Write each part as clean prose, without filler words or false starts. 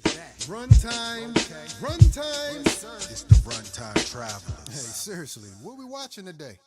Runtime, Runtime. It's the Runtime Hey, Travelers. seriously, what we watching today?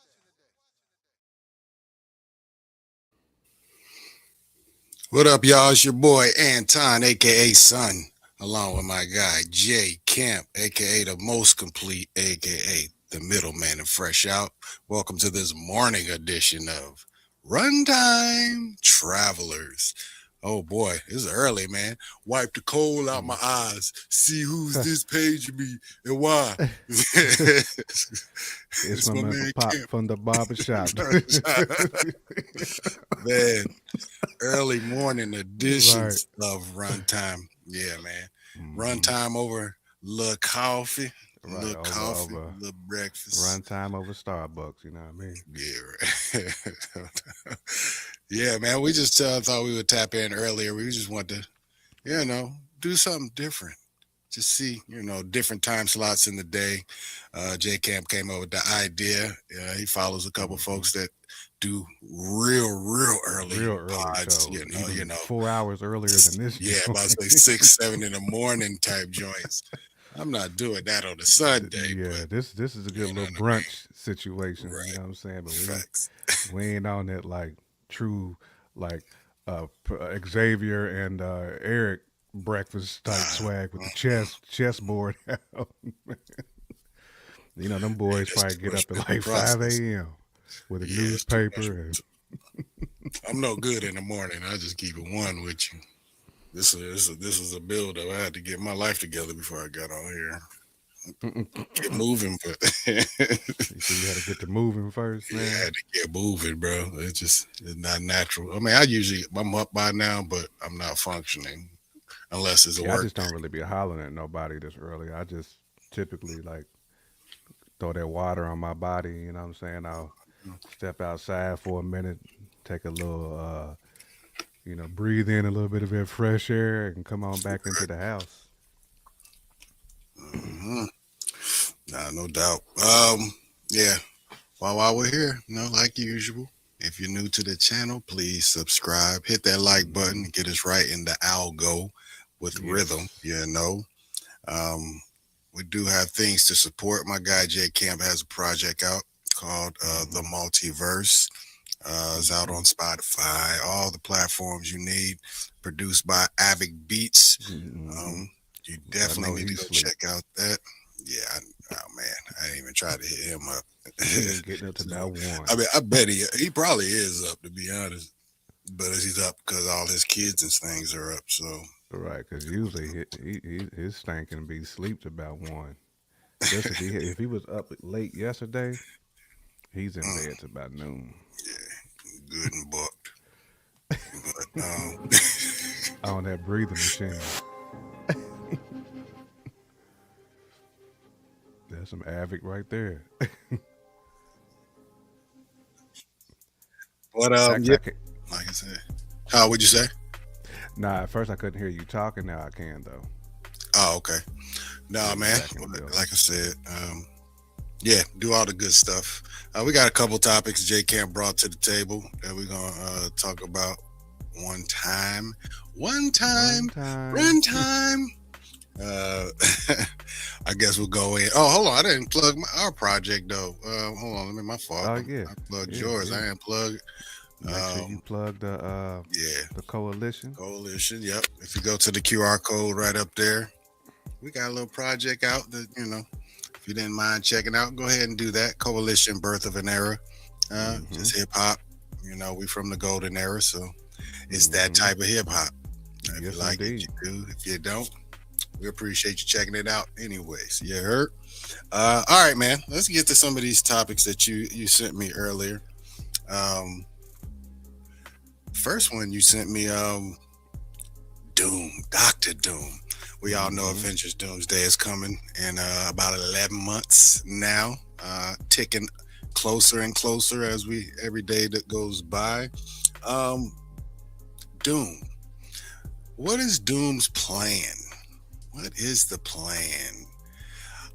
What up, y'all? It's your boy Anton, aka Son, along with my guy Jay Camp, aka the most complete, aka the middleman and fresh out. Welcome to this morning edition of Runtime Travelers. Oh boy, it's early, man. Wipe the coal out my eyes. See who's this paging me and why. It's It's my my man man Pop Camp. from the barber shop. Man, early morning Right. editions of Runtime. Yeah, man. hmm Runtime over Right. Over little breakfast. runtime over Starbucks. You know what I mean? Yeah, right. Yeah, man. We just thought we would tap in earlier. We just want to, do something different. Just see, different time slots in the day. J Camp came up with the idea. He follows a couple hmm folks that do real early Real early pods. shows, You even know, 4 hours earlier than this yeah, about to say joint. 6, 7 in the morning type joints. I'm not doing that on a Sunday, but Yeah, this is a good you know little what I mean. brunch situation. You Right. know what I'm saying? But Facts. we ain't on that like true like Xavier and Eric breakfast type Uh, swag with the mm-mm. chessboard out. You know, them Hey, boys that's probably too get much up at mental like 5 process. a.m. with a Yeah, it's too much. newspaper and I'm no good in the morning. I just keep it one with you. This is a build up. I had to get my life together before I got on here. Get moving, but you see you had to get to moving first, yeah, I man. had to get moving, bro. It's not natural. I mean, I'm up by now, but I'm not functioning unless it's a Yeah, I work just don't really be hollering at nobody this early. I just typically like throw that water on my body, you know what I'm saying? I'll day. step outside for a minute, take a little breathe in a little bit of that fresh air and come on back into the house. Hmm. Nah, no doubt. Yeah. While we're here, like usual, if you're new to the channel, please subscribe, hit that like button, hmm get us right in the algo with rhythm. Yes. Um, we do have things to support. My guy Jay Camp has a project out called The hmm Multiverse. It's out hmm on Spotify, all the platforms you need. Produced by Avic Beats. hmm Um, you I definitely know need to he's go sleep. check out that. Yeah, oh man, I didn't even try to hit him up. He ain't getting up to So, about one. I mean, I bet he probably is up, to be honest. But he's up because all his kids and things are up. So Right, because usually his stinking be sleep to about one. Especially if he was up late yesterday, he's in bed to about noon. good and booked. But On that breathing machine. That's some Avic right there. but I yeah, can't. like I said, how would you say? Nah, at first I couldn't hear you talking. Now I can though. Oh, okay. Yeah, Nah, you man. back in the building. Like I said, yeah, do all the good stuff. We got a couple topics J Camp brought to the table that we're gonna talk about one time. One Run time, time. run time. Uh, I guess we'll go in. Oh, hold on. I didn't plug our project though. Hold on. Let me. My fault. Oh yeah, I plugged yeah, yours. yeah. I didn't plug. Make sure you Um, plug yeah, the coalition. Coalition. Yep. If you go to the QR code right up there, we got a little project out that if you didn't mind checking out, go ahead and do that. Coalition, Birth of an Era. Mm-hmm. Just hip hop. We from the golden era, so it's that Mm-hmm. type of hip hop. If you Yes, like it, indeed. you do. If you don't, we appreciate you checking it out anyways. You heard? All right, man. Let's get to some of these topics that you sent me earlier. Um, First one you sent me, Doom, Doctor Doom. We all know Mm-hmm. Avengers Doomsday is coming in about 11 months now, ticking closer and closer as we every day that goes by. Um, Doom. What is Doom's plan? What is the plan?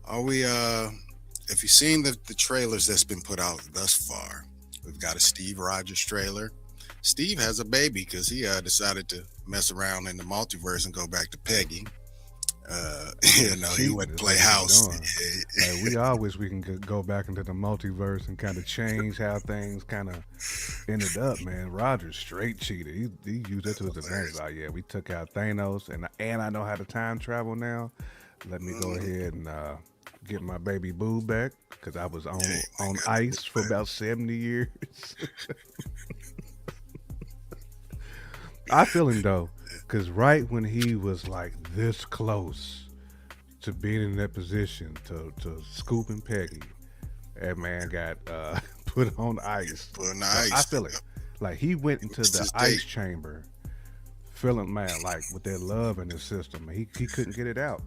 Are we if you've seen the trailers that's been put out thus far, we've got a Steve Rogers trailer. Steve has a baby because he decided to mess around in the multiverse and go back to Peggy. That's He cheating. went to Is play what he was house. doing. Like we all wish we can go back into the multiverse and kind of change how things kind of ended up. Man, Roger straight cheated. He used it to his advantage. Hilarious. Like, yeah, we took out Thanos, and I know how to time travel now. Let me go Mhm. ahead and get my baby boo back because I was Yeah, I on got ice for about 70 years. I feel him though, because right when he was like this close to being in that position to scooping Peggy, that man got put on ice. put on the So I ice. feel it. Like he went into It's the his ice date. chamber, feeling man like with that love in his system. He couldn't get it out.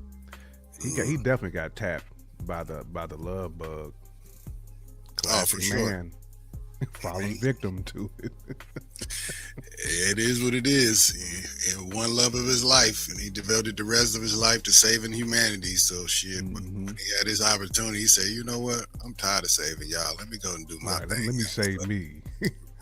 He Mm. definitely got tapped by the love bug. Oh, for Classic sure. man, I falling mean, victim to it. it is what it is. He had one love of his life, and he devoted the rest of his life to saving humanity. So shit, when Hmm. he had his opportunity, he said, "You know what? I'm tired of saving y'all. Let me go and do my Right. thing." Let me save me.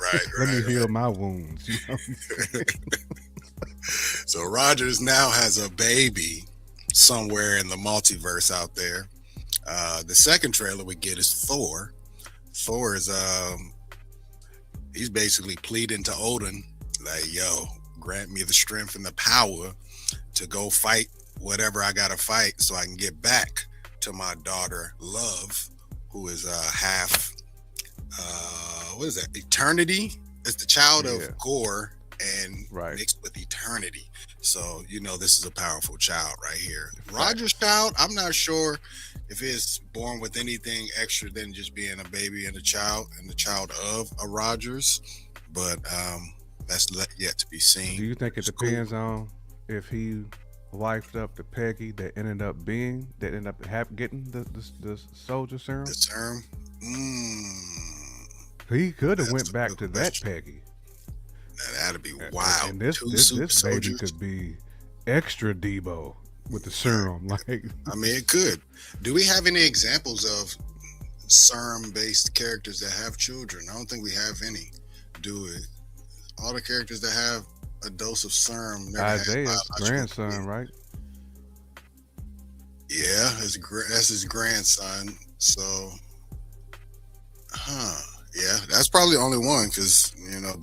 Right, Let me right, heal my wounds. You know what I'm saying? right. So Rogers now has a baby somewhere in the multiverse out there. The second trailer we get is Thor. Thor is he's basically pleading to Odin, like, yo, grant me the strength and the power to go fight whatever I gotta fight so I can get back to my daughter Love, who is half what is that? Eternity? It's the child of Yeah. Gore and Right. mixed with eternity. So this is a powerful child right here. Roger's Facts. child, I'm not sure if it's born with anything extra than just being a baby and the child of a Rogers, but that's yet to be Do seen, you think which it is cool. depends on if he wifed up the Peggy that ended up getting the soldier The serum? term, mm, He could have that's went a back good to that question. Peggy, That'd be wild. and Two super this baby soldiers. could be extra Debo with the serum. Like, I mean, it could. Do we have any examples of serum-based characters that have children? I don't think we have any. Do we? All the characters that have a dose of serum never had Isaiah's biological grandson, kids. right? Yeah, that's his grandson. So, huh? Yeah, that's probably the only one because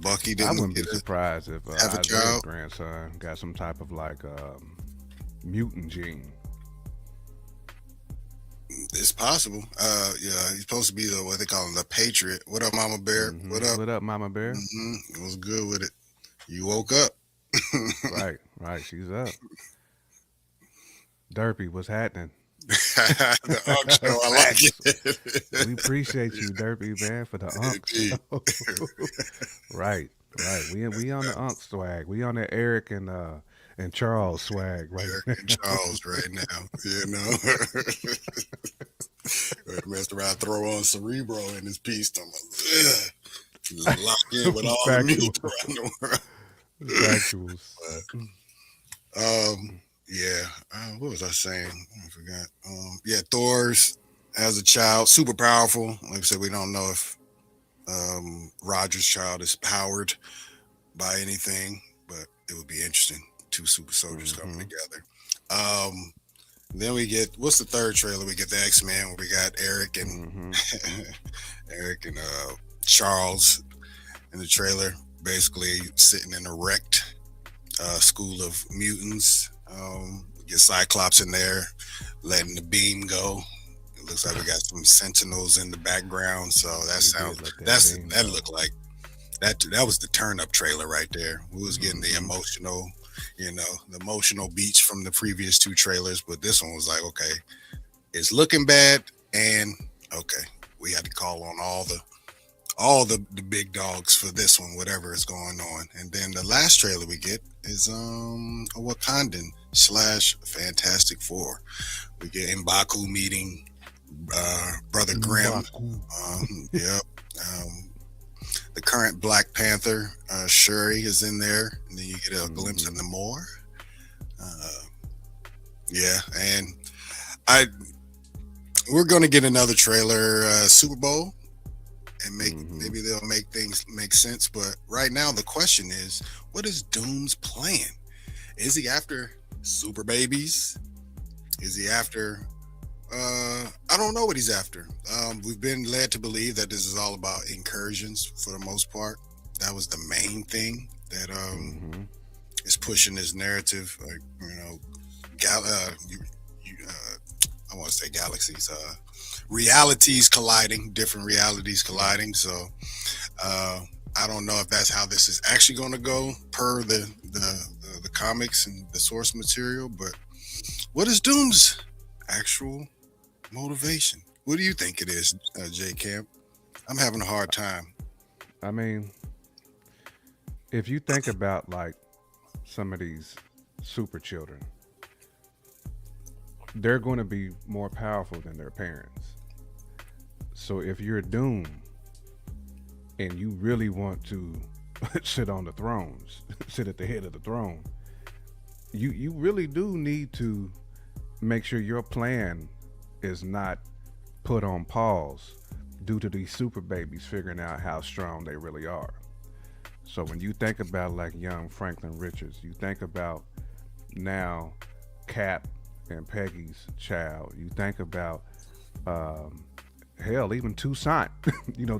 Bucky I didn't wouldn't be surprised if have a Isaiah's child. grandson got some type of like mutant gene. It's possible. Yeah, he's supposed to be the what they call him, the Patriot. What up, Mama Bear? What up? What up, Mama Bear? It was good with it. You woke up. Right, right. She's up. Derpy, what's happening? The Ugg show, I like Facts. We it. appreciate you, Derpy man, for the Unk Indeed. show. Right, right. We on the Unk swag. We on the Eric and Charles swag right Eric now. and Charles right now, messed around, throw on Cerebro in his piece. I'm like, lock in with all the Factual, music around the world. factuals. Um, yeah. What was I saying? I forgot. Yeah, Thor's as a child, super powerful. Like I said, we don't know if Roger's child is powered by anything, but it would be interesting. Two super soldiers coming Hmm. together. Um, then we get what's the third trailer? We get the X Men where we got Eric and Hmm. Eric and Charles in the trailer, basically sitting in a wrecked school of mutants. Get Cyclops in there, letting the beam go. It looks like we got some Sentinels in the background, so that He did sounds let that that's beam that go. looked like that was the turn up trailer right there. We was getting the Hmm. emotional, the emotional beats from the previous two trailers, but this one was like, okay, it's looking bad, and okay, we had to call on all the big dogs for this one, whatever is going on. And then the last trailer we get is a Wakandan slash Fantastic Four. We get M'Baku meeting Brother Grimm. M'Baku. Yep. Um, the current Black Panther, Shuri, is in there, and then you get a glimpse of Hmm. Namor. Uh, yeah, and I we're gonna get another trailer, Super Bowl, and Hmm. maybe they'll make things make sense. But right now, the question is, what is Doom's plan? Is he after super babies? Is he after? I don't know what he's after. We've been led to believe that this is all about incursions for the most part. That was the main thing that Mm-hmm. is pushing this narrative. Like, I want to say galaxies, realities colliding, different realities colliding. So I don't know if that's how this is actually going to go per the comics and the source material. But what is Doom's actual motivation? What do you think it is, J Camp? I'm having a hard time. I mean, if you think about like some of these super children, they're going to be more powerful than their parents. So if you're Doom and you really want to sit on the thrones, sit at the head of the throne, you really do need to make sure your plan is not put on pause due to these super babies figuring out how strong they really are. So when you think about like young Franklin Richards, you think about now Cap and Peggy's child, you think about hell, even Toussaint.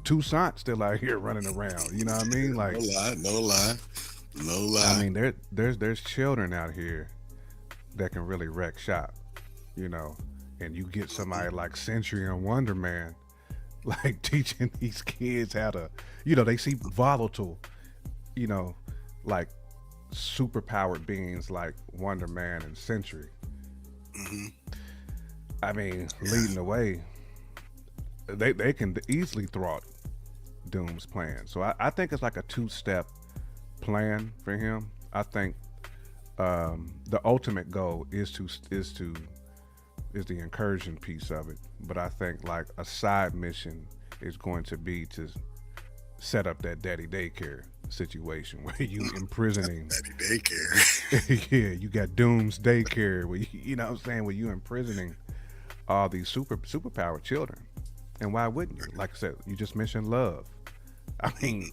Toussaint still out here running around. You know what I mean? Like, No lie, no lie, no lie. I mean, there's children out here that can really wreck shop. And you get somebody like Century and Wonder Man, like teaching these kids how to, they see volatile, like super powered beings like Wonder Man and Century. hmm I mean, leading the way, they can easily thwart Doom's plan. So I think it's like a two-step plan for him. I think the ultimate goal is the incursion piece of it, but I think like a side mission is going to be to set up that daddy daycare situation where you imprisoning Daddy daycare. yeah, you got Doom's daycare where you know what I'm saying, where you imprisoning all these superpowered children. And why wouldn't you? Like I said, you just mentioned Love. I mean,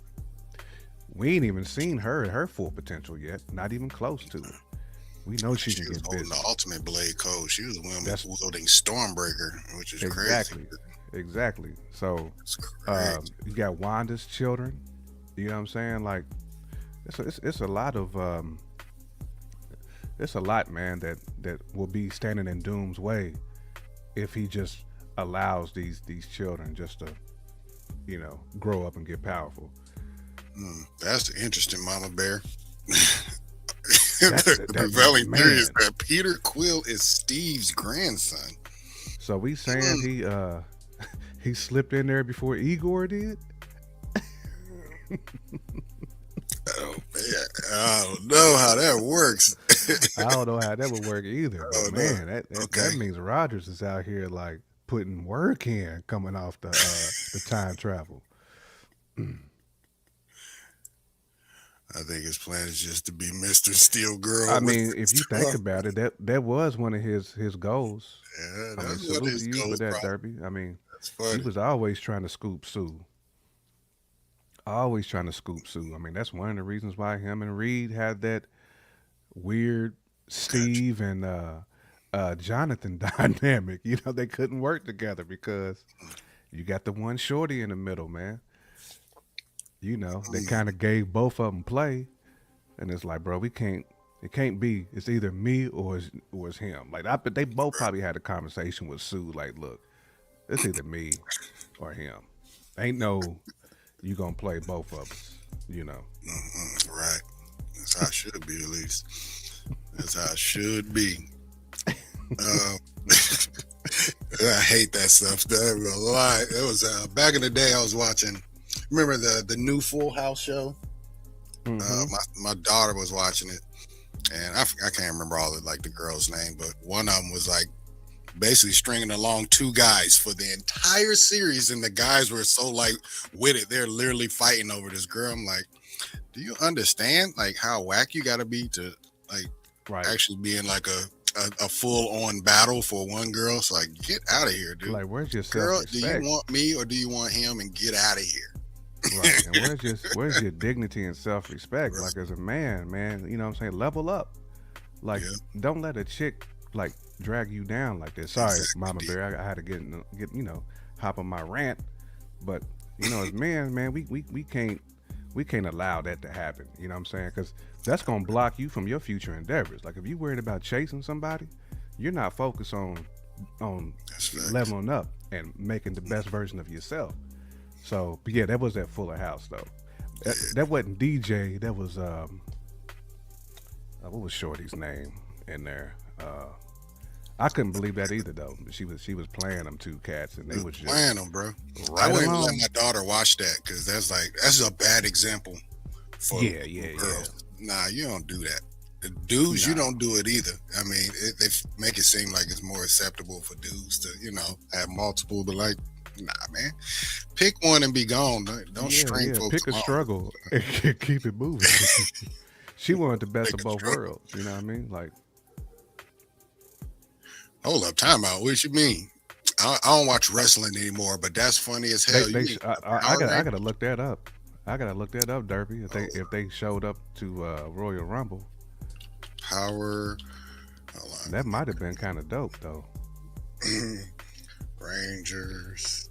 we ain't even seen her at her full potential yet, not even close to it. We know she She can was get holding busy. the ultimate blade code. She was the one That's wielding Stormbreaker, which is exactly, crazy. exactly. So It's crazy. you got Wanda's children. You know what I'm saying? Like it's a lot of it's a lot, man, that will be standing in Doom's way if he just allows these children just to grow up and get powerful. That's the interesting Mama Bear. That The that prevailing theory is man. that Peter Quill is Steve's grandson. So we saying he slipped in there before Igor did? Oh man, I don't know how that works. I don't know how that would work either, but Oh no. man, that Okay. means Rogers is out here like putting work in coming off the time travel. I think his plan is just to be Mr. Steel Girl I with mean, if you think about it, that was one of his goals. yeah, I mean, that's what salute to his you for goes that, probably. Derby. I mean, That's he funny. was always trying to scoop Sue. Always trying to scoop Sue. I mean, that's one of the reasons why him and Reed had that weird Gotcha. Steve and Jonathan dynamic. They couldn't work together because you got the one shorty in the middle, man. They Mm, kind of gave both of them play, and it's like, bro, we can't. It can't be. It's either me or it's him. Like, but they both probably had a conversation with Sue. Like, look, it's either me or him. Ain't no you gonna play both of us. right. That's how it should be, at least. That's how it should be. Uh, I hate that stuff. That was a lie. It was back in the day. I was watching. Remember the new Full House show? Mm-hmm. My daughter was watching it, and I can't remember all the girl's name, but one of them was like basically stringing along two guys for the entire series, and the guys were so like with it. They're literally fighting over this girl. I'm like, do you understand like how whack you got to be to like Right. actually be in like a full on battle for one girl? So like, get out of here, dude. Like, where's your self Girl, do you respect? want me or do you want him? And get out of here. Right. And where's your dignity and self respect? Right. Like, as a man, you know what I'm saying? Level up. Like, Yeah. don't let a chick like drag you down like this. Sorry, Exactly, Mama D. Bear, I had to get hop on my rant, but as men, man, we can't allow that to happen. You know what I'm saying? Because that's gonna block you from your future endeavors. Like if you're worried about chasing somebody, you're not focused on That's facts. leveling up and making the best version of yourself. So, but yeah, that was that Fuller House though. That wasn't DJ. That was what was Shorty's name in there? I couldn't believe that either though. She was playing them two cats and they was just Playing them, bro. I right wouldn't even let along. my daughter watch that because that's a bad example for Yeah, yeah, yeah. girls. Nah, you don't do that. The dudes, you No. don't do it either. I mean, they make it seem like it's more acceptable for dudes to, have multiple, but like, nah, man, pick one and be gone. Don't Yeah, string yeah. folks Pick a along. struggle and keep it moving. She wanted the best Pick of a both struggle. worlds. You know what I mean? Like Hold up, time out. What you mean? I don't watch wrestling anymore, but that's funny as hell. You mean I Power gotta Rangers? look that up. I gotta look that up, Derby. Oh, If they showed up to Royal Rumble, Power. Hold that might have been kind of dope though. on. Rangers.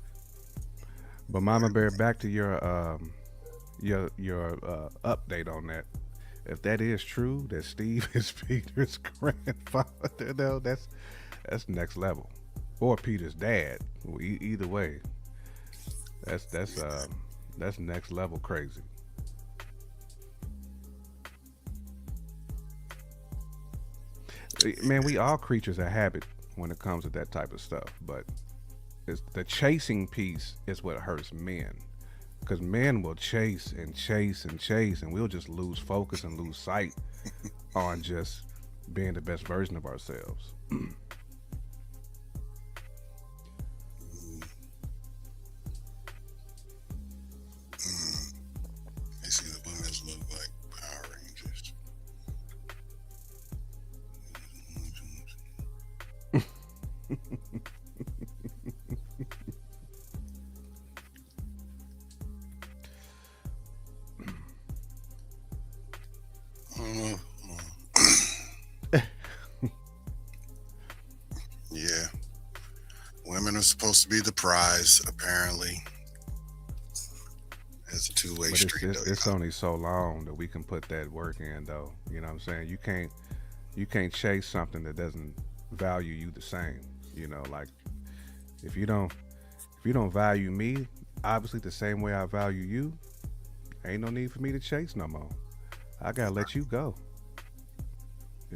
But Mama Bear, back to your update on that. If that is true, that Steve is Peter's grandfather, no, that's next level, or Peter's dad. Well, either way, that's that's um that's next level crazy. Man, we all creatures of habit when it comes to that type of stuff, but it's the chasing piece is what hurts men because men will chase and chase and chase, and we'll just lose focus and lose sight on just being the best version of ourselves. Mm, they see the women's look like Power Rangers. I don't know. Yeah, women are supposed to be the prize. Apparently, it's a two-way But street, though. it's only so long that we can put that work in, though. You know what I'm saying? You can't chase something that doesn't value you the same. Like if you don't if you don't value me, obviously the same way I value you, ain't no need for me to chase no more. I gotta let you go.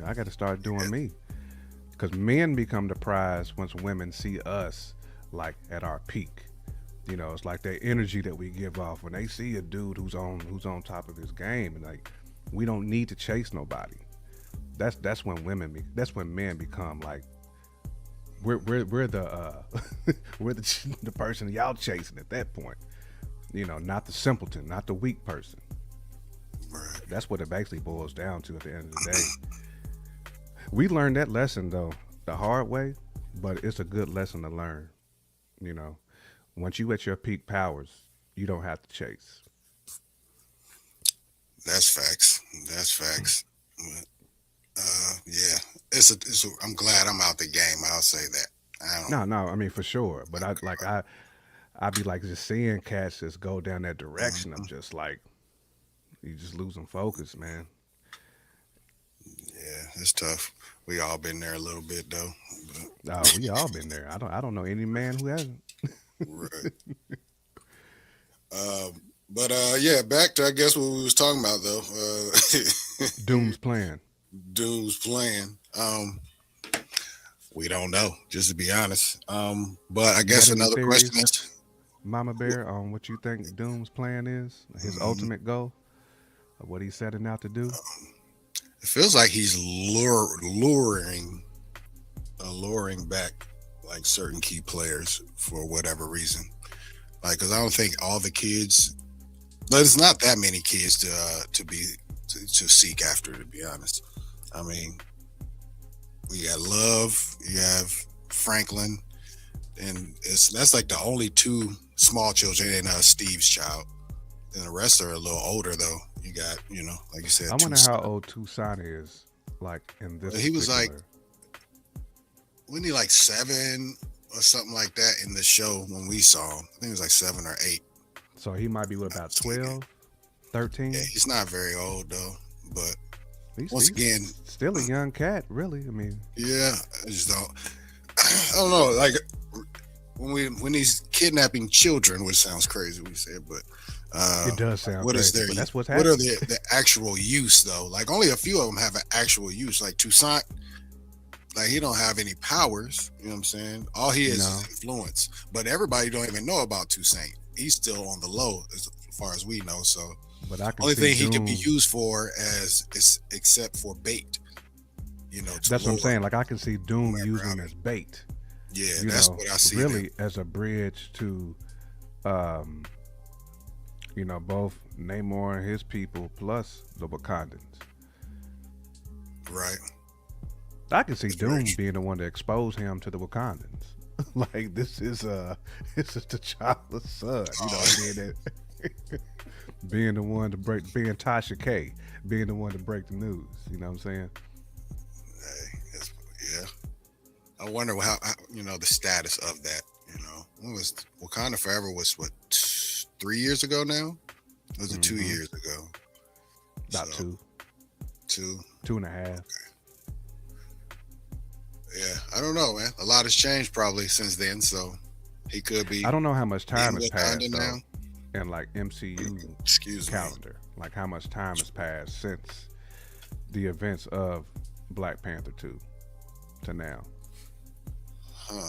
I got to start doing Yeah, me. Because men become the prize once women see us like at our peak. It's like that energy that we give off when they see a dude who's on top of his game, and like we don't need to chase nobody. That's when that's when men become like we're the we're the person y'all chasing at that point. Not the simpleton, not the weak person. right. That's what it basically boils down to at the end of the day. We learned that lesson though the hard way, but it's a good lesson to learn. You know, once you at your peak powers, you don't have to chase. That's facts. That's facts. But, yeah, I'm glad I'm out the game. I'll say that. I don't. No, no, I mean for sure. But I be like just seeing cats just go down that direction. I'm Mhm. just like you just losing focus, man. Yeah, it's tough. We all been there a little bit though. Oh, we all been there. I don't know any man who hasn't. Right. But yeah, back to I guess what we was talking about though. Doom's plan. Dude's playing. We don't know, just to be honest. But I You got guess any another question theories, is, Mama Bear, on what you think Doom's plan is? His mhm, ultimate goal of what he's setting out to do? it feels like he's luring back like certain key players for whatever reason. Like, because I don't think all the kids, there's not that many kids to seek after. To be honest, I mean, we got Love, you have Franklin, and that's like the only two small children and Steve's child. And the rest are a little older though. You got, like you I said, two. wonder how old Tucson is, like in this He was like particular. wasn't he like 7 or something like that in the show when we saw him? I think it was like 7 or 8. So he might be what, about 12, 13? Yeah, he's not very old though, but once He's again, still a young cat, really. I mean, yeah, I just don't. I don't know. Like when he's kidnapping children, which sounds crazy, we said, but it does sound what is crazy, their? but that's what's What are happening. the actual use though? Like only a few of them have an actual use. Like Toussaint, like he don't have any powers. You know what I'm saying? All he is No. influence. But everybody don't even know about Toussaint. He's still on the low as far as we know. So But I can only see thing he Doom. could be used for as is except for bait. To That's what I'm lure saying. Like I can see Doom whoever using out. him as bait. Yeah, You that's know, what I see. really as a bridge to, um, both Namor and his people plus the Wakandans. Right. I can see That's Doom very true. being the one to expose him to the Wakandans. Like this is T'Challa's son. Being the one to being Tasha K, being the one to break the news. You know what I'm saying? Hey, yeah. I wonder how the status of that. When was Wakanda Forever was what 3 years ago now? Or was it 2 years ago? About So, 2. 2.5. Yeah, I don't know, man. A lot has changed probably since then, so he could be I don't know how much time in has passed Wakanda now. though, in like MCU Excuse me. calendar. Like how much time has passed since the events of Black Panther 2 to now.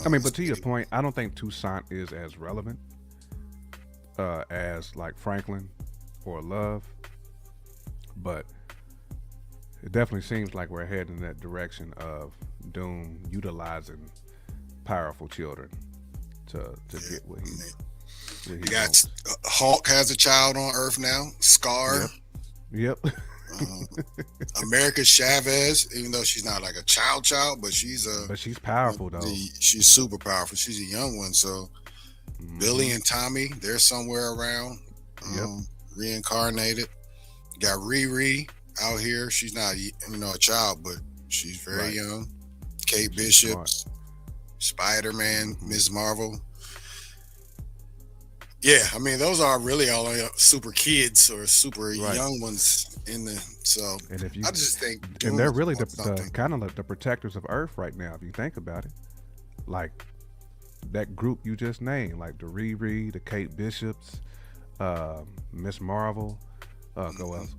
I mean, but to your point, I don't think Toussaint is as relevant as like Franklin or Love, but it definitely seems like we're heading in that direction of Doom utilizing powerful children to get what he You wants. got Hulk has a child on Earth now. Scar. Yep. America Chavez, even though she's not like a child, but she's But she's powerful though. she's super powerful. She's a young one, so Billy and Tommy, they're somewhere around, reincarnated. Got Riri out here. She's not a child, but she's very young. Kate Bishop, Spider-Man, Ms. Marvel. Yeah, I mean those are really all super kids or super young ones in the. So And if you, I just think, and they're really the kind of like the protectors of Earth right now. If you think about it, like that group you just named, like the Riri, the Kate Bishops, Miss Marvel,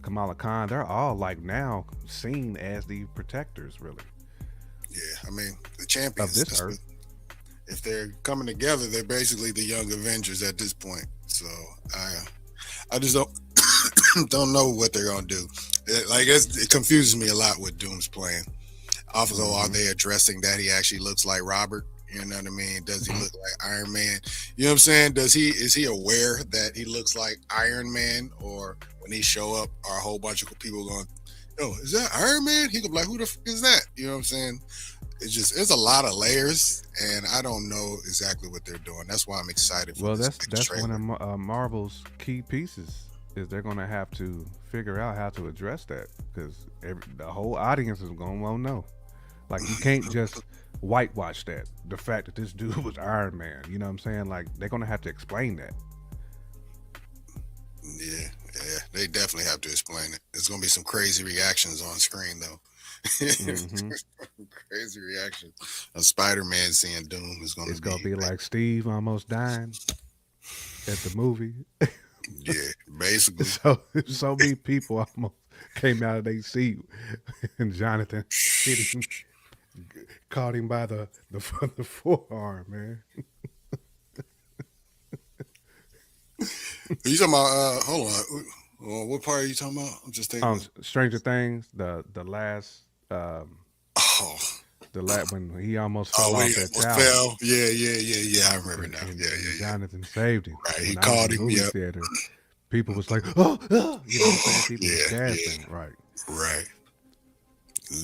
Kamala Khan, they're all like now seen as the protectors, really. Yeah, I mean the champions of this Earth. If they're coming together, they're basically the Young Avengers at this point. So I just don't know what they're gonna do. It confuses me a lot with Doom's plan. Also, are they addressing that he actually looks like Robert? You know what I mean? Does he look like Iron Man? You know what I'm saying? Is he aware that he looks like Iron Man? Or when he show up, are a whole bunch of people going, "Yo, is that Iron Man?" He could be like, "Who the f is that?" You know what I'm saying? It's a lot of layers, and I don't know exactly what they're doing. That's why I'm excited for this that's trailer. one of Marvel's key pieces. Is they're gonna have to figure out how to address that because the whole audience is gonna want to know. Like you can't just whitewash that. The fact that this dude was Iron Man. You know what I'm saying? Like they're gonna have to explain that. Yeah, they definitely have to explain it. There's gonna be some crazy reactions on screen though. Crazy reaction. A Spider-Man seeing Doom is gonna. It's gonna be like Steve almost dying at the movie. Yeah, basically. So many people almost came out of their seat, and Jonathan hit him, caught him by the forearm, man. Are you talking about? Hold on. What part are you talking about? I'm just thinking. Stranger Things, the last. Oh. When he almost fell off that tower. Fell. Yeah. I remember now. Yeah. Jonathan saved him. Right, he called him. Yeah. Theater, people was like, oh, you know what I'm saying? People was gasping. Right.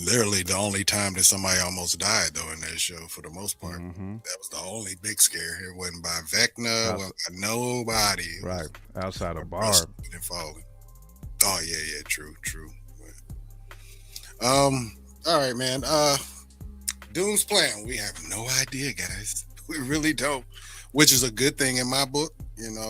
Literally the only time that somebody almost died though in that show for the most part. That was the only big scare. It wasn't by Vecna, wasn't by nobody. Right. Outside of Barb. Oh yeah, true. All right, man. Doom's plan. We have no idea, guys. We really don't, which is a good thing in my book.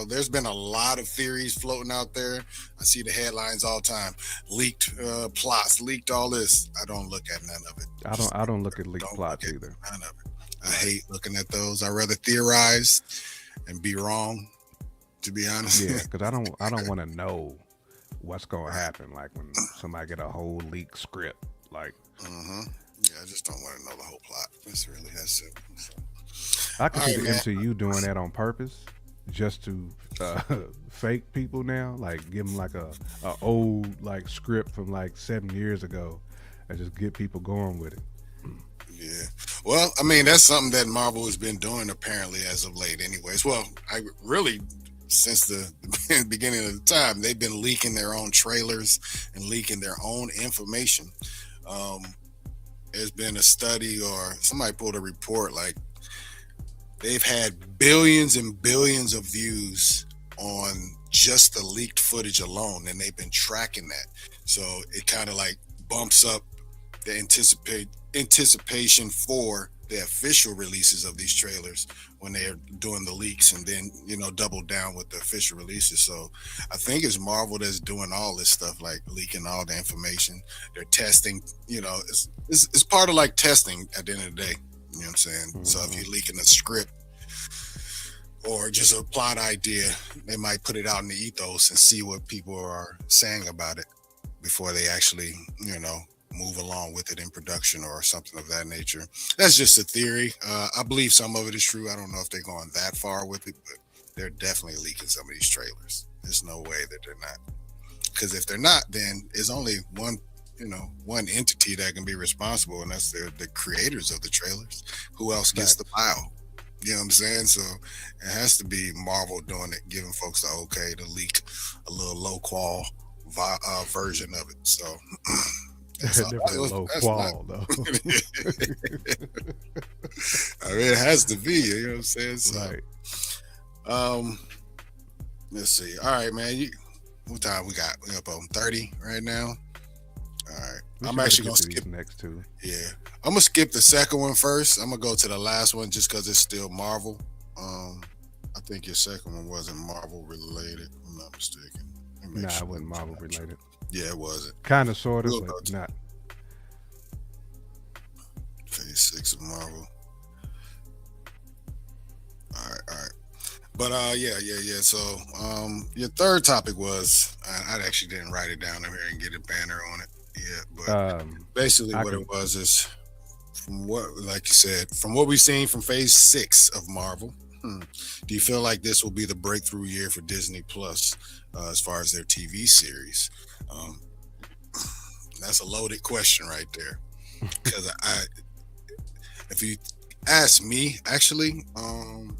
There's been a lot of theories floating out there. I see the headlines all the time. Leaked plots, leaked all this. I don't look at none of it. Just I don't look at leaked don't look plots at either. none of it. I Right. hate looking at those. I rather theorize and be wrong, to be honest. Yeah, because I don't want to know what's gonna Right. happen. Like when somebody get a whole leaked script. Like hmm Yeah, I just don't want to know the whole plot. It's really that simple. So, I can all see right, the man. MCU doing that on purpose, just to uh, fake people now. Like give them like a old like script from like 7 years ago, and just get people going with it. Yeah. Well, I mean, that's something that Marvel has been doing apparently as of late, anyways. Well, I really, since the beginning of the time, they've been leaking their own trailers and leaking their own information. Um, there's been a study or somebody pulled a report like they've had billions and billions of views on just the leaked footage alone, and they've been tracking that. So it kind of like bumps up the anticipation for the official releases of these trailers when they're doing the leaks, and then double down with the official releases. So I think it's Marvel that's doing all this stuff, like leaking all the information. They're testing. It's part of like testing at the end of the day. You know what I'm saying? So if Hmm. you're leaking a script or just a plot idea, they might put it out in the ethos and see what people are saying about it before they actually, move along with it in production or something of that nature. That's just a theory. I believe some of it is true. I don't know if they're going that far with it, but they're definitely leaking some of these trailers. There's no way that they're not. Because if they're not, then there's only one entity that can be responsible, and that's the creators of the trailers. Who else gets the Facts. file? You know what I'm saying? So it has to be Marvel doing it, giving folks the okay to leak a little low qual version of it. So that's all. Definitely a low That's not. qual though. I mean, it has to be. You know what I'm saying? So, Right. um, let's see. All right, man. What time we got? We up on 30 right now. All right. We I'm should better actually get gonna to skip. these next two. Yeah, I'm gonna skip the second one first. I'm gonna go to the last one just because it's still Marvel. Um, I think your second one wasn't Marvel related. If I'm not mistaken. Let me make Nah, sure. it wasn't Let me Marvel make sure. related. Yeah, it wasn't. Kind of, sort of, We'll but go to not. Phase 6 of Marvel. All right. But yeah. So your third topic was I actually didn't write it down over here and get a banner on it. Yeah, but basically I what can. it was is from what, like you said, from what we've seen from Phase 6 of Marvel. Do you feel like this will be the breakthrough year for Disney Plus as far as their TV series? Um, that's a loaded question right there. Because if you ask me, actually,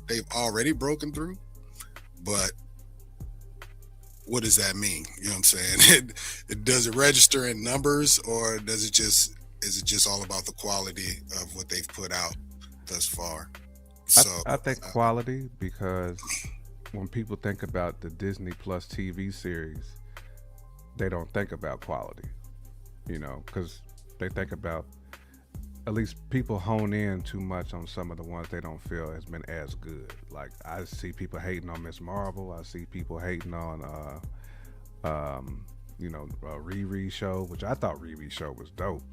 they've already broken through. But what does that mean? You know what I'm saying? Does it register in numbers, or does it just is it just all about the quality of what they've put out thus far? So I think quality, because when people think about the Disney Plus TV series, they don't think about quality. Because they think about, at least people hone in too much on some of the ones they don't feel has been as good. Like I see people hating on Miss Marvel. I see people hating on Riri show, which I thought Riri show was dope.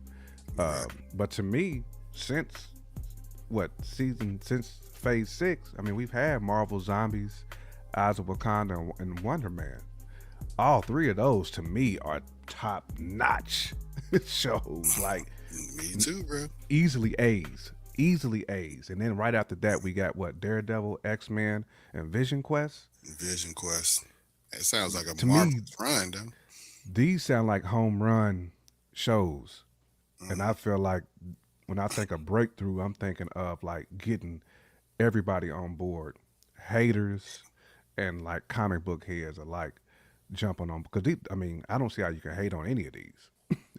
right, But to me, since since Phase 6, I mean, we've had Marvel Zombies, Eyes of Wakanda, and Wonder Man. All three of those to me are top notch shows. Like me too, bro. easily A's, easily A's. And then right after that, we got what, Daredevil, X Men, and Vision Quest. Vision Quest. It sounds like a To me, marvelous run, though. these sound like home run shows. And Mm, I feel like when I think of breakthrough, I'm thinking of like getting everybody on board, haters and like comic book heads alike jumping on, because I mean, I don't see how you can hate on any of these.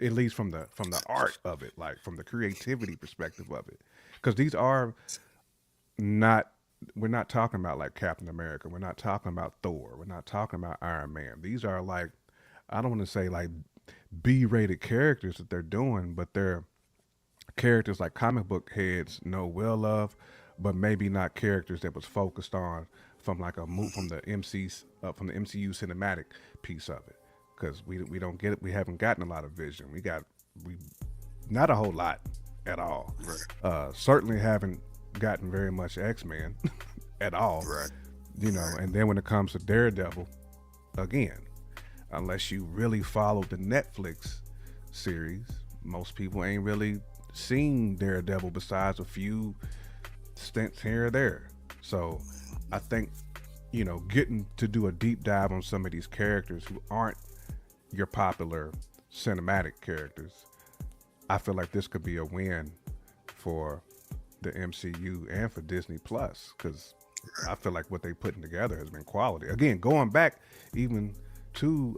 At least from the art of it, like from the creativity perspective of it, because these are not. We're not talking about like Captain America. We're not talking about Thor. We're not talking about Iron Man. These are like, I don't want to say like B-rated characters that they're doing, but they're characters like comic book heads know well of, but maybe not characters that was focused on from like a move from the MCU cinematic piece of it. Because we don't get it. We haven't gotten a lot of Vision. We not a whole lot at all. Right, Certainly haven't gotten very much X Men at all. right, You know, and then when it comes to Daredevil, again, unless you really follow the Netflix series, most people ain't really seen Daredevil besides a few stints here or there. So I think, getting to do a deep dive on some of these characters who aren't your popular cinematic characters, I feel like this could be a win for the MCU and for Disney Plus because I feel like what they putting together has been quality. Again, going back even to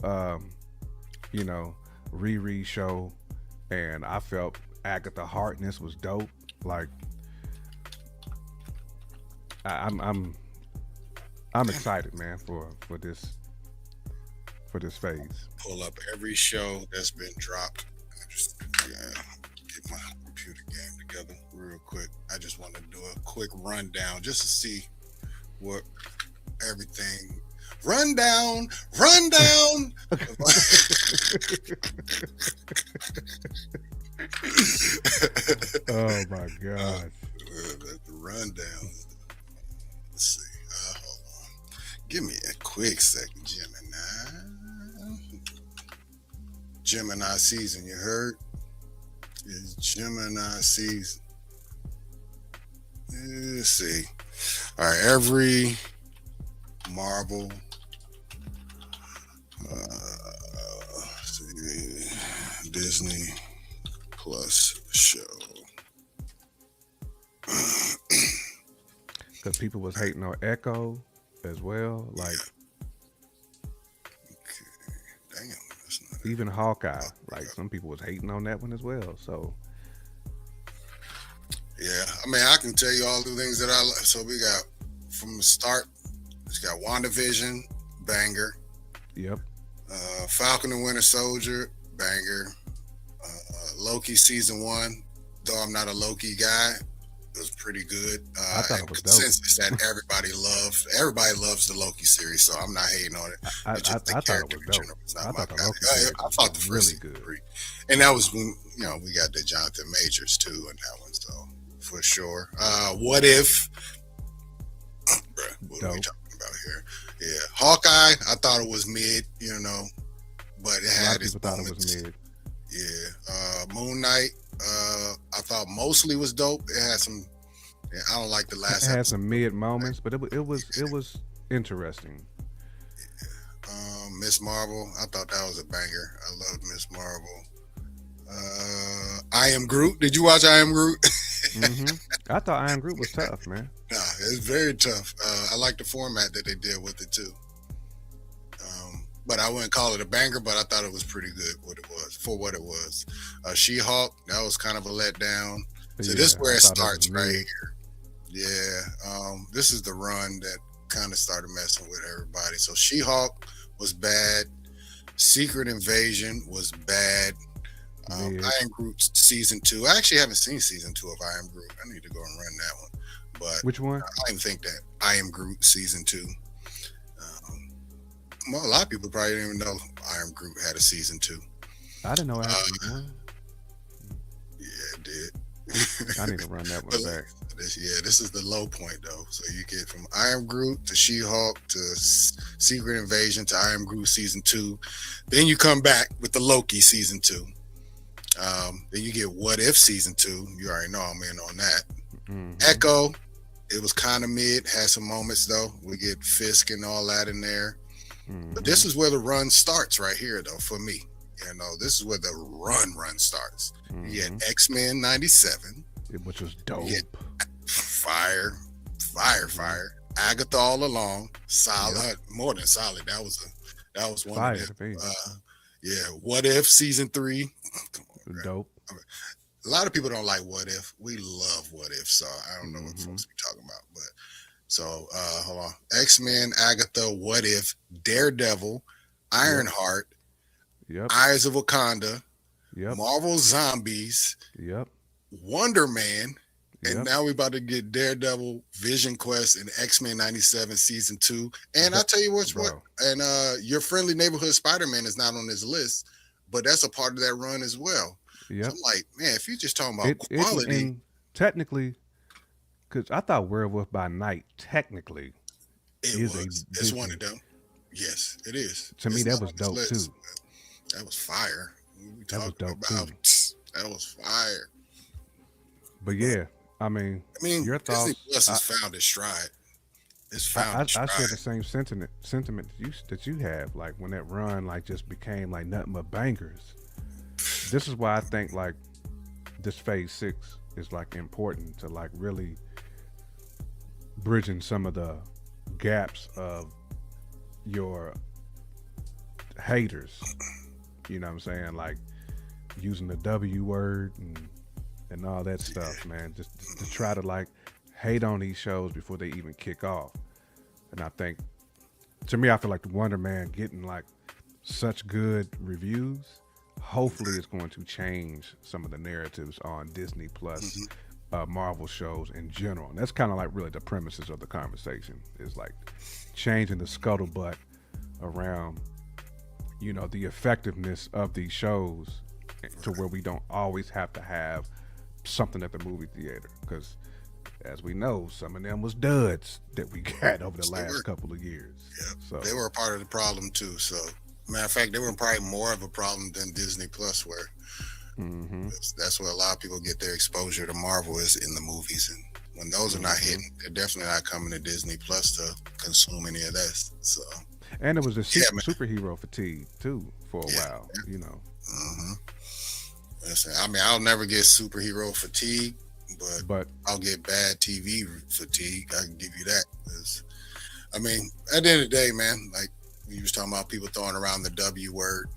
you know Riri show, and I felt Agatha Harkness was dope. Like I'm excited, man, for this phase. pull up every show that's been dropped. I just get my computer game together real quick. I just want to do a quick rundown just to see what everything. Rundown. Oh my god. The rundown. Let's see. Hold on. Give me a quick second, Gemini. Gemini season, you heard? It's Gemini season. Let's see. All right, every Marvel, Disney Plus show. Because people was hating on Echo as well. Like Damn, that's not it. even Hawkeye. Like some people was hating on that one as well. So Yeah, I mean, I can tell you all the things that I like. So we got from the start, we got WandaVision, banger. yep. Falcon and Winter Soldier, banger. Loki season 1, though I'm not a Loki guy, it was pretty good. I thought it was dope. Consensus that everybody loves. Everybody loves the Loki series, so I'm not hating on it. It's just the I thought it character was in dope. general is I not my thought the guy. Loki series I thought the was first really season good. was pretty, and that was when we got the Jonathan Majors too in that one, so for sure. What if? Bruh, what are we Dope. talking about here? Yeah, Hawkeye. I thought it was mid, but it A lot had of its people thought it moments. was mid. Yeah, Moon Knight. I thought mostly was dope. It had some. Yeah, I don't like the It last had episode. some mid moments, but it was interesting. Miss Marvel. I thought that was a banger. I loved Miss Marvel. I Am Groot. Did you watch I Am Groot? hmm I thought Iron Group was tough, man. Nah, it's very tough. I like the format that they did with it too. But I wouldn't call it a banger, but I thought it was pretty good for what it was. She-Hulk, that was kind of a letdown. So this is where I it thought starts was right mid. here. Yeah, this is the run that kind of started messing with everybody. So She-Hulk was bad. Secret Invasion was bad. Mid. I Am Groot season 2. I actually haven't seen season 2 of I Am Groot. I need to go and run that one. But Which one? I didn't think that I Am Groot season 2. Well, a lot of people probably didn't even know I Am Groot had a season 2. I didn't know I Uh, had one. Yeah, it did. I need to run that one But back. this is the low point though. So you get from I Am Groot to She-Hulk to Secret Invasion to I Am Groot season 2. Then you come back with the Loki season 2. Then you get What If season 2. You already know I'm in on that. hmm Echo, it was kind of mid. Had some moments though. We get Fisk and all that in there. But this is where the run starts right here though for me. This is where the run starts. You hmm get X-Men 97. Which was dope. Yeah. Fire. Agatha all along, solid, more than solid. That was one Fire of to them. me. Yeah, What If season 3. Come on, bro. Dope. A lot of people don't like What If. We love What If, so I don't know what folks be talking about. But so hold on, X-Men, Agatha, What If, Daredevil, Ironheart, Yep. Eyes of Wakanda, Yep. Marvel Zombies, Yep. Wonder Man, and Yep. now we're about to get Daredevil, Vision Quest, and X-Men 97 season 2. And I'll That, tell you what, bro. and your friendly neighborhood Spider-Man is not on this list, but that's a part of that run as well. So Yep. I'm like, man, if you're just talking about It quality, and technically, because I thought Werewolf by Night technically is a it's one of Disney. them. Yes, it is. To me, It's that not was on this dope list. too. That was fire. What we That was talking dope about? too. That was fire. But But yeah, I mean, I mean, your Disney thoughts. Plus has found its stride. It's found its I share the stride. same sentiment that you have. Like when that run like just became like nothing but bangers. This is why I think like this phase 6 is like important to like really bridging some of the gaps of your haters. You know what I'm saying? Like using the W word and all that stuff, man. Just to try to like hate on these shows before they even kick off. And I think to me, I feel like the Wonder Man getting like such good reviews. Hopefully, it's going to change some of the narratives on Disney Plus, Mhm. Marvel shows in general. And that's kind of like really the premises of the conversation is like changing the scuttlebutt around, the effectiveness of these shows to where we don't always have to have something at the movie theater because as we know, some of them was duds that we got over the Yes, they last were. couple of years. Yeah, So, they were a part of the problem too. So, matter of fact, they were probably more of a problem than Disney Plus were. hmm That's where a lot of people get their exposure to Marvel is in the movies, and when those are not hmm hitting, they're definitely not coming to Disney Plus to consume any of that. So, and it was a yeah, man. superhero fatigue too for a Yeah. while. hmm Listen, I mean, I'll never get superhero fatigue, but But I'll get bad TV fatigue. I can give you that. 'Cause, I mean, at the end of the day, man, like you was talking about people throwing around the W word.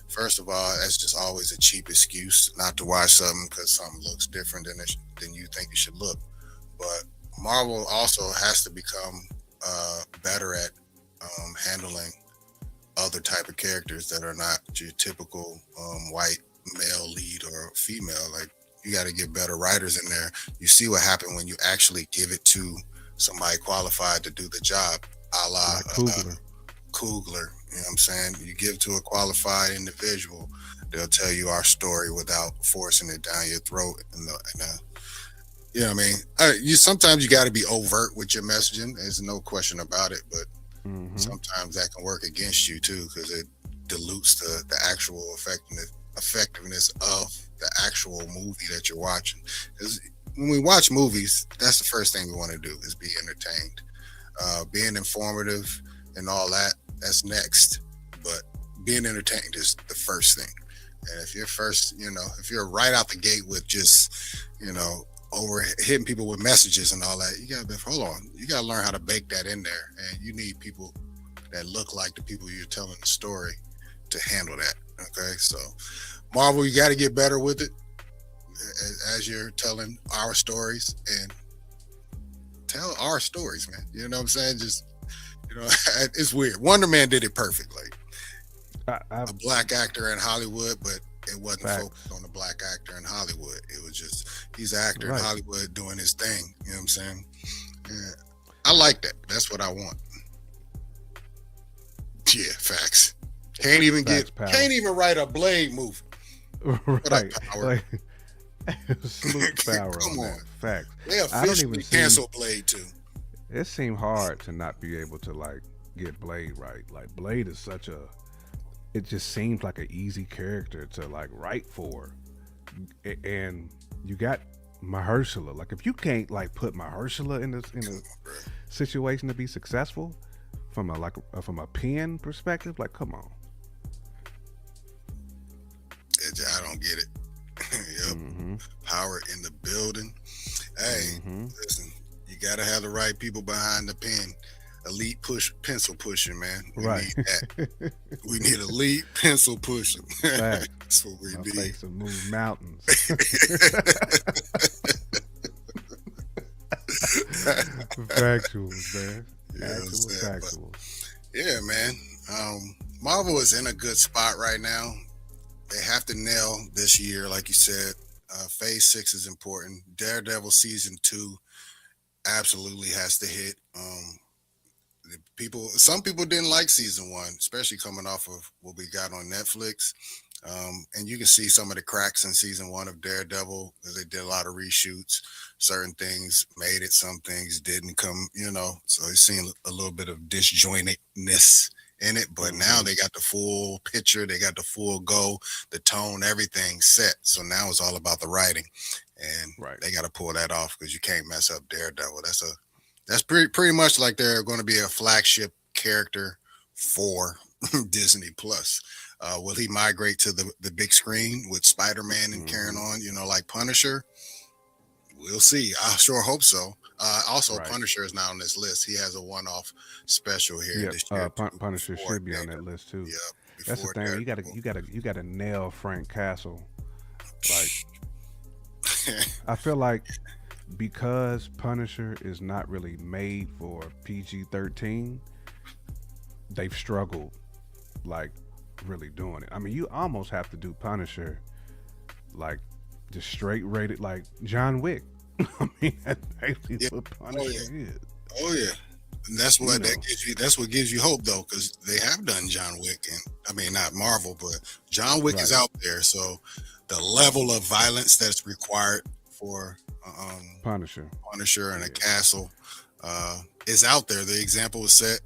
First of all, that's just always a cheap excuse not to watch something because something looks different than you think it should look. But Marvel also has to become better at handling other type of characters that are not your typical white male lead or female. Like you got to get better writers in there. You see what happened when you actually give it to somebody qualified to do the job, a la like Coogler, Coogler. You know what I'm saying? You give to a qualified individual, they'll tell you our story without forcing it down your throat. You know what I mean? You sometimes you got to be overt with your messaging. There's no question about it, but hmm sometimes that can work against you too because it dilutes the actual effectiveness of the actual movie that you're watching. Because when we watch movies, that's the first thing we want to do is be entertained. Being informative and all that, that's next. But being entertained is the first thing. And if you're first, if you're right out the gate with just, over hitting people with messages and all that, you gotta hold on. You gotta learn how to bake that in there. And you need people that look like the people you're telling the story to handle that. Okay. So Marvel, you gotta get better with it as you're telling our stories and tell our stories, man. You know what I'm saying? Just it's weird. Wonder Man did it perfectly. I A black actor in Hollywood, but it wasn't facts. focused on the black actor in Hollywood. It was just he's an actor in Right. Hollywood doing his thing. You know what I'm saying? Yeah. I like that. That's what I want. Yeah, facts. Facts, power. Can't even write a Blade movie. What up, Right. Power? Like salute to power Come on on. that. Facts. They I don't even officially see canceled Blade too. it seemed hard to not be able to like get Blade right. Like Blade is such a it just seems like an easy character to like write for. And you got Mahershala. Like if you can't like put Mahershala in a Bro. situation to be successful from from a pen perspective, like come on. I don't get it. Yep. hmm Power in the building. Hey, hmm listen, you gotta have the right people behind the pen. Elite pencil pushing, man. We Right. need that. We need elite pencil pushing. Fact. That's what we My need. face will move mountains. Factuals, man. You know what I'm Actual saying? But factuals. yeah, man. Marvel is in a good spot right now. They have to nail this year, like you said. Phase 6 is important. Daredevil season 2 absolutely has to hit. Some people didn't like season 1, especially coming off of what we got on Netflix. And you can see some of the cracks in season 1 of Daredevil because they did a lot of reshoots. Certain things made it, some things didn't come, so you've seen a little bit of disjointedness in it, but now they got the full picture, they got the full go, the tone, everything set. So now it's all about the writing, and they got to pull that off because you can't mess up Daredevil. That's pretty much like they're going to be a flagship character for Disney Plus. Will he migrate to the big screen with Spider-Man and carrying on, like Punisher? We'll see. I sure hope so. Also, Punisher is not on this list. He has a one-off special here this year. Punisher should be on that list too. Yeah, that's the thing. You gotta nail Frank Castle. Like, I feel like because Punisher is not really made for PG-13, they've struggled, like, really doing it. I mean, you almost have to do Punisher like just straight rated, like John Wick. I mean, that's basically what Punisher is. Oh yeah, and that's what gives you. That's what gives you hope, though, because they have done John Wick, and I mean not Marvel, but John Wick is out there. So the level of violence that's required for Punisher and a castle is out there. The example was set.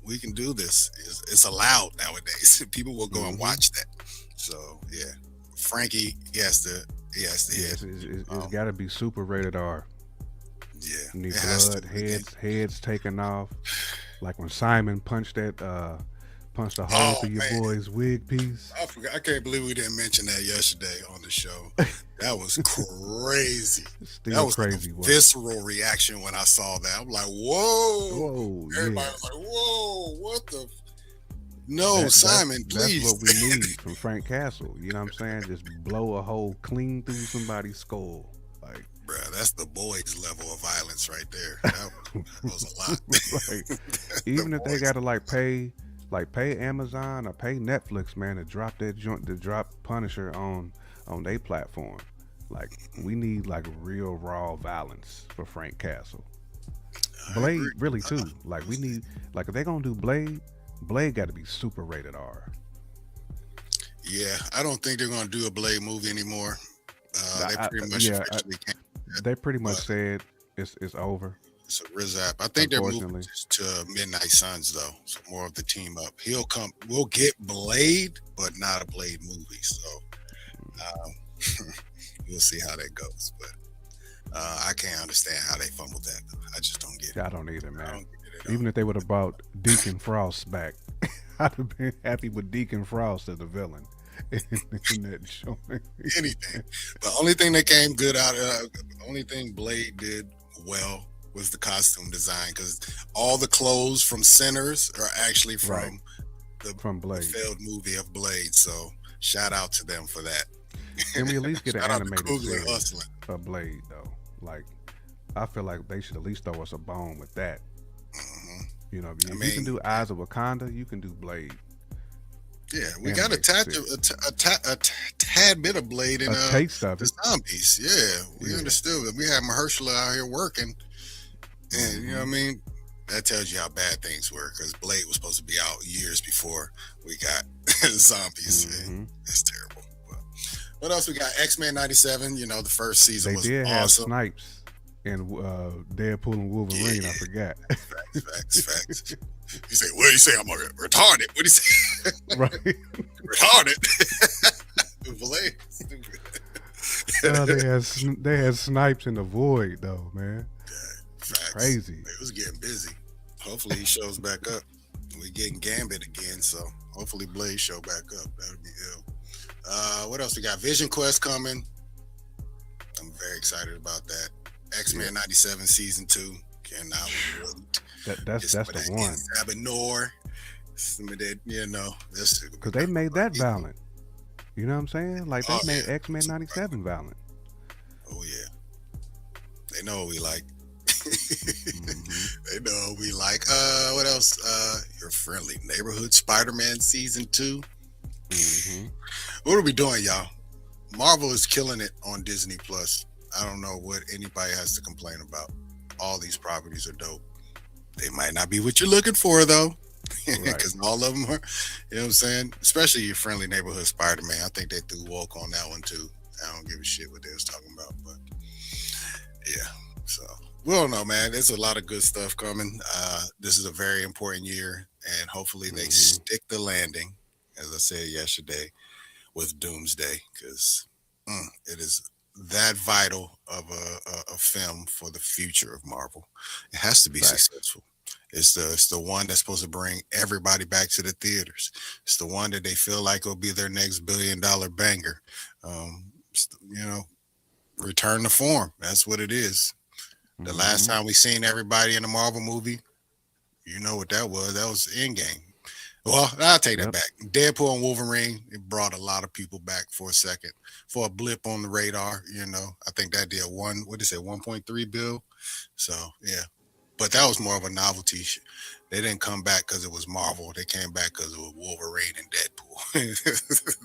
We can do this. It's allowed nowadays. People will go and watch that. So yeah, Frankie, he has to hit. It's got to be super rated R. Yeah, you need blood, heads taken off, like when Simon punched the hole through your boy's wig piece. I forgot. I can't believe we didn't mention that yesterday on the show. That was crazy. That was crazy. Like a visceral reaction when I saw that. I'm like, whoa. Everybody was like, whoa, what the? No, Simon, please. That's what we need from Frank Castle. You know what I'm saying? Just blow a hole clean through somebody's skull. Like, bruh, that's the boys level of violence right there. That was a lot. Like, even if they gotta pay Amazon or pay Netflix, man, to drop that joint, to drop Punisher on their platform. Like, we need like real raw violence for Frank Castle. Blade really too. Like, we need, like, if they're gonna do Blade got to be super rated R. Yeah, I don't think they're gonna do a Blade movie anymore. They pretty much said it's over. It's a Rizap. I think they're moving to Midnight Suns, though. So more of the team up. We'll get Blade, but not a Blade movie. So we'll see how that goes. But I can't understand how they fumbled that. I just don't get it. I don't either, man. Even if they would have brought Deacon Frost back, I'd have been happy with Deacon Frost as the villain in that show. Anything. The only thing that came good out of the only thing Blade did well was the costume design, because all the clothes from Sinners are actually from Blade, the failed movie of Blade. So shout out to them for that. Can we at least get an animated series of Blade, though? Like, I feel like they should at least throw us a bone with that. You know, if you can do Eyes of Wakanda, you can do Blade. Yeah, we got a tad bit of Blade in taste of the zombies. Yeah, we understood that. We had Mahershala out here working, and you know what I mean. That tells you how bad things were, because Blade was supposed to be out years before we got zombies. It's terrible. But what else we got? X-Men '97. You know, the first season was awesome. Have Snipes and Deadpool and Wolverine. I forgot. Facts. You say, what do you say? I'm retarded. What do you say? Right. Retarded. They had Snipes in the void, though, man. Facts. Crazy. It was getting busy. Hopefully he shows back up. We're getting Gambit again, so hopefully Blade show back up. That would be ill. What else we got? Vision Quest coming. I'm very excited about that. X-Men 97 season 2. Cannot wait. That's the one. Sabinor. Some of that, because they made that violent. You know what I'm saying? Like, they made X-Men 97 violent. Oh yeah. They know what we like. They know what we like. What else? Your Friendly Neighborhood Spider-Man season 2. What are we doing, y'all? Marvel is killing it on Disney Plus. I don't know what anybody has to complain about. All these properties are dope. They might not be what you're looking for though, Right. because all of them are. You know what I'm saying? Especially your friendly neighborhood Spider-Man. I think they threw woke on that one too. I don't give a shit what they was talking about, but yeah. So we don't know, man. There's a lot of good stuff coming. This is a very important year, and hopefully they Hmm. stick the landing, as I said yesterday, with Doomsday, because it is that vital of a film for the future of Marvel. It has to be Facts. successful. It's the one that's supposed to bring everybody back to the theaters. It's the one that they feel like will be their next $1 billion banger. You know, return to form. That's what it is. The last Hmm. time we seen everybody in a Marvel movie, you know what that was? That was Endgame. Well, I'll take that Yep. back. Deadpool and Wolverine, it brought a lot of people back for a second, for a blip on the radar. I think that did what did it say, 1.3 bill. So yeah, but that was more of a novelty. They didn't come back because it was Marvel. They came back because it was Wolverine and Deadpool.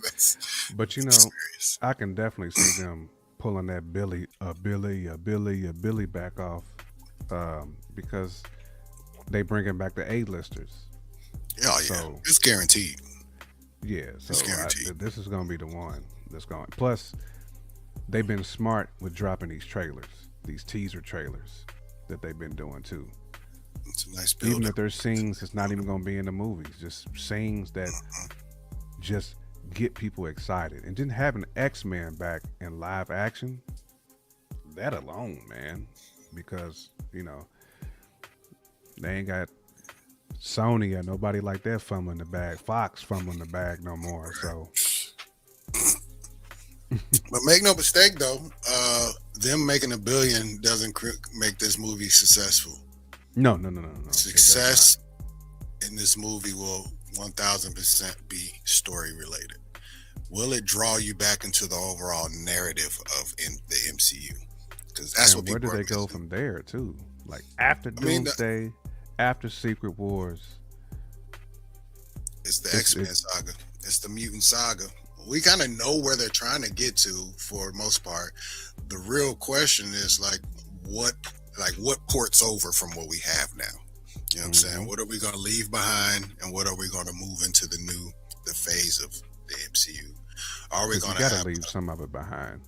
That's But serious. I can definitely see them pulling that Billy back off, because they bringing back the A-listers. Oh yeah, So it's guaranteed. yeah, It's so guaranteed. this is gonna be the one that's going. Plus, they've been smart with dropping these trailers, these teaser trailers that they've been doing too. It's a nice Even build up. if there's scenes that's not even gonna be in the movies, just scenes that just get people excited. And then having X-Men back in live action, that alone, man, because they ain't got Sony or nobody like that fumbling the bag, Fox fumbling the bag no more. So But make no mistake, though, them making $1 billion doesn't make this movie successful. no, no, no, no, no, it does not. Success in this movie will 1000% be story related. Will it draw you back into the overall narrative of the MCU? Because that's what And where do people are they go missing. from there too? Like after I mean, Doomsday, after Secret Wars, it's the it's X Men saga. It's the mutant saga. We kind of know where they're trying to get to for the most part. The real question is what what ports over from what we have now. You know what I'm saying? mm-hmm, What are we going to leave behind, and what are we going to move into the phase of the MCU? Are we because you going to got to have? leave some of it behind.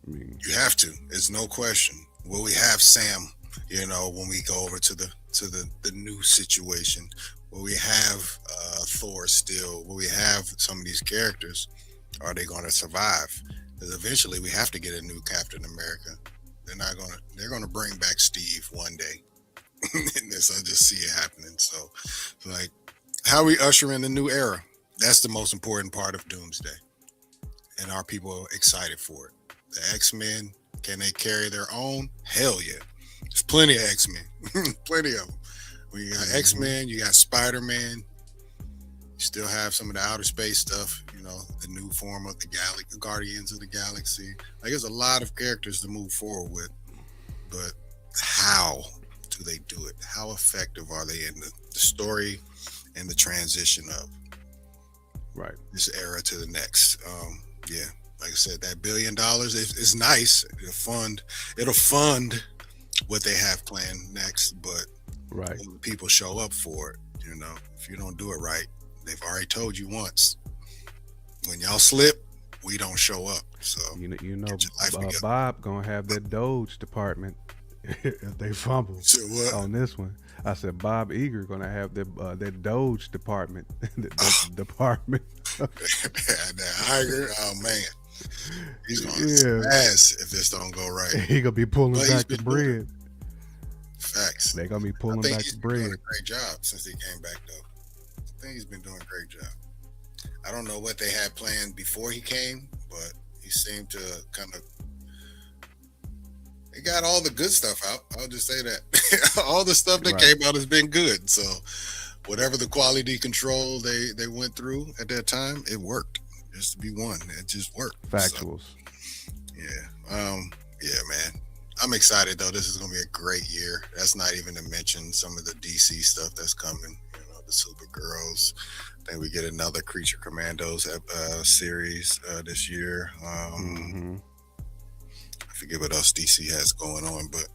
I mean, You have to. It's no question. Will we have Sam? When we go over to the new situation, will we have Thor still? Will we have some of these characters? Are they going to survive? Because eventually we have to get a new Captain America. They're not going to. They're going to bring back Steve one day. And this, I just see it happening. So, like, how we usher in the new era? That's the most important part of Doomsday, and are people excited for it? The X Men, can they carry their own? Hell yeah. There's plenty of X Men, plenty of them. When you got X mm-hmm, Men, you got Spider Man. You still have some of the outer space stuff. The new form of the Guardians of the Galaxy. Like, there's a lot of characters to move forward with, but how do they do it? How effective are they in the story and the transition of right, this era to the next? Yeah, like I said, that $1 billion is nice. It'll fund what they have planned next, but right. will people show up for it? If you don't do it right, they've already told you once. When y'all slip, we don't show up. So get your life together. Bob gonna have that Doge department if they fumble So what? on this one. I said Bob Eager gonna have that Doge department, that department. That Iger, oh man, he's gonna Yeah, smash if this don't go right. he gonna be pulling But he's back the been doing it. bread. Facts. They gonna be I pulling think back he's the been doing bread. a great job since he came back, though. I think he's been doing a great job. I don't know what they had planned before he came, but he seemed to kind of. He got all the good stuff out. I'll just say that all the stuff that Right, came out has been good. So whatever the quality control they went through at that time, it worked. Just to be one, it just worked. So factuals. yeah, yeah, man. I'm excited though. This is gonna be a great year. That's not even to mention some of the DC stuff that's coming. the Supergirls. I think we get another Creature Commandos series this year. Mm-hmm. I forget what else DC has going on, but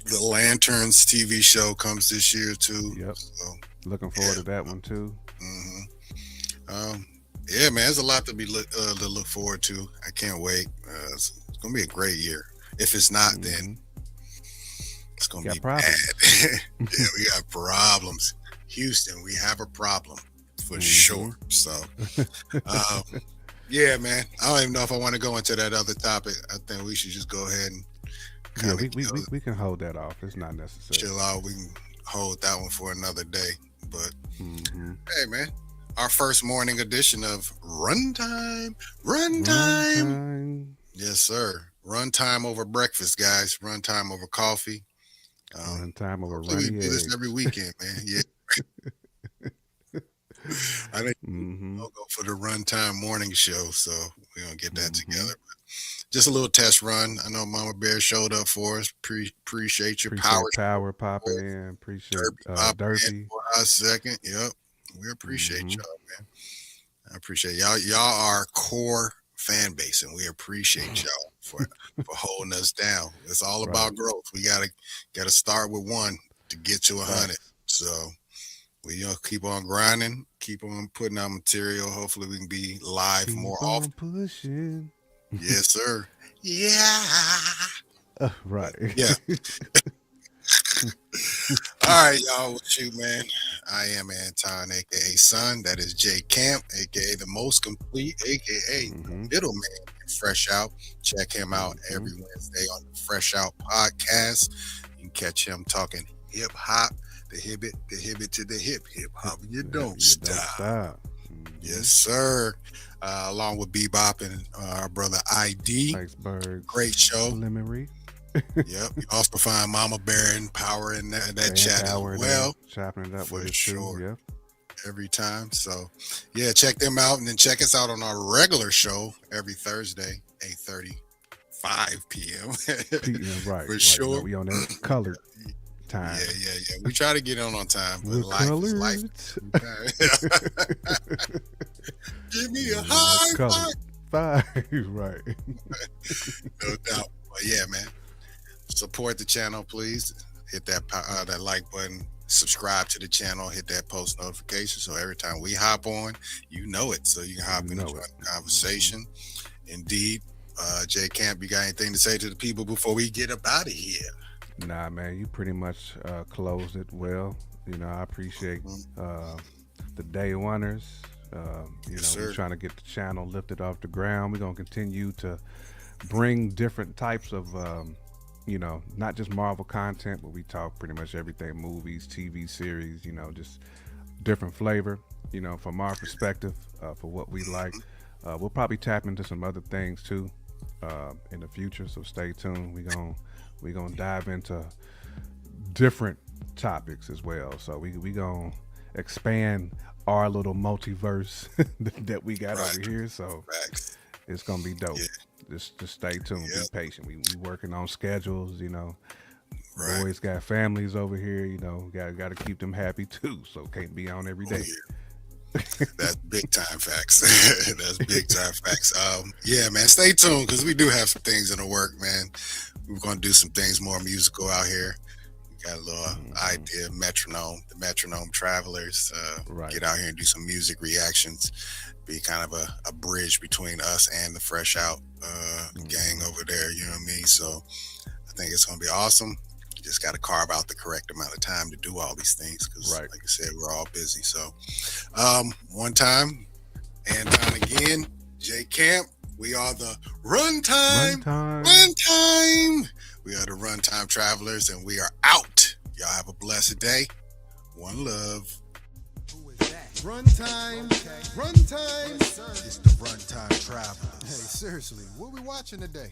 the Lanterns TV show comes this year too. Yep. So, Looking forward to that one too. Yeah, man, there's a lot to look forward to. I can't wait. It's gonna be a great year. If it's not, then it's gonna be bad. Yeah, we got problems. Houston, we have a problem for sure. So, yeah, man. I don't even know if I want to go into that other topic. I think we should just go ahead and we can hold that off. It's not necessary. Chill out. We can hold that one for another day. But hey, man, our first morning edition of Runtime. Yes, sir. Runtime over breakfast, guys. Runtime over coffee. Runtime over we runny do eggs. this every weekend, man. Yeah. I think we'll go for the Runtime morning show, so we're gonna get that together. But just a little test run. I know Mama Bear showed up for us. Appreciate your power popping in. Appreciate Derpy for a second. Yep, we appreciate y'all, man. I appreciate y'all. Y'all are core fan base, and we appreciate y'all for holding us down. It's all about growth. We gotta start with one to get to 100. So we keep on grinding, keep on putting out material. Hopefully, we can be live more often. Pushing. Yes, sir. Yeah. Right. Yeah. All right, y'all. Well, shoot, man. I am Anton, aka Son. That is Jay Camp, aka the most complete, aka middleman in Fresh Out. Check him out every Wednesday on the Fresh Out podcast. You can catch him talking hip hop, the hibit to the hip hop. You don't stop. Yes, sir. Along with Bebop and our brother ID. Iceberg. Great show. Preliminary. Yep. You also find Mama Bear and Power in that chat as well. Chopping it up for with sure. Yep. Every time. So, yeah, check them out. And then check us out on our regular show every Thursday, 8:35 p.m. Right. For sure. No, we on that colored time. Yeah. We try to get on time. But life. Give me a high five. Right. No doubt. But yeah, man. Support the channel, please. Hit that like button. Subscribe to the channel. Hit that post notification. So every time we hop on, you know it. So you can hop in and join the conversation. Indeed. Jay Camp, you got anything to say to the people before we get up out of here? Nah, man, you pretty much closed it well. You know, I appreciate the day oneers. We're trying to get the channel lifted off the ground. We're going to continue to bring different types of, not just Marvel content, but we talk pretty much everything, movies, TV series, just different flavor, from our perspective for what we like. We'll probably tap into some other things too in the future, so stay tuned. We're gonna dive into different topics as well. So we gonna expand our little multiverse that we got over here. So it's gonna be dope. Yeah. Just stay tuned. Be patient. We working on schedules. Boys got families over here. Got to keep them happy too. So can't be on every day. That's big time facts. That's big time facts. Yeah, man, stay tuned because we do have some things in the work, man. We're gonna do some things more musical out here. We got a little idea, the Metronome Travelers. Get out here and do some music reactions. Be kind of a bridge between us and the Fresh Out gang over there. You know what I mean? So I think it's gonna be awesome. You just got to carve out the correct amount of time to do all these things because, like I said, we're all busy. So, one time, and time again, Jay Camp. We are the Runtime. We are the Runtime Travelers, and we are out. Y'all have a blessed day. One love. Who is that? Runtime. Runtime. It's the Runtime Travelers. Hey, seriously, what we watching today?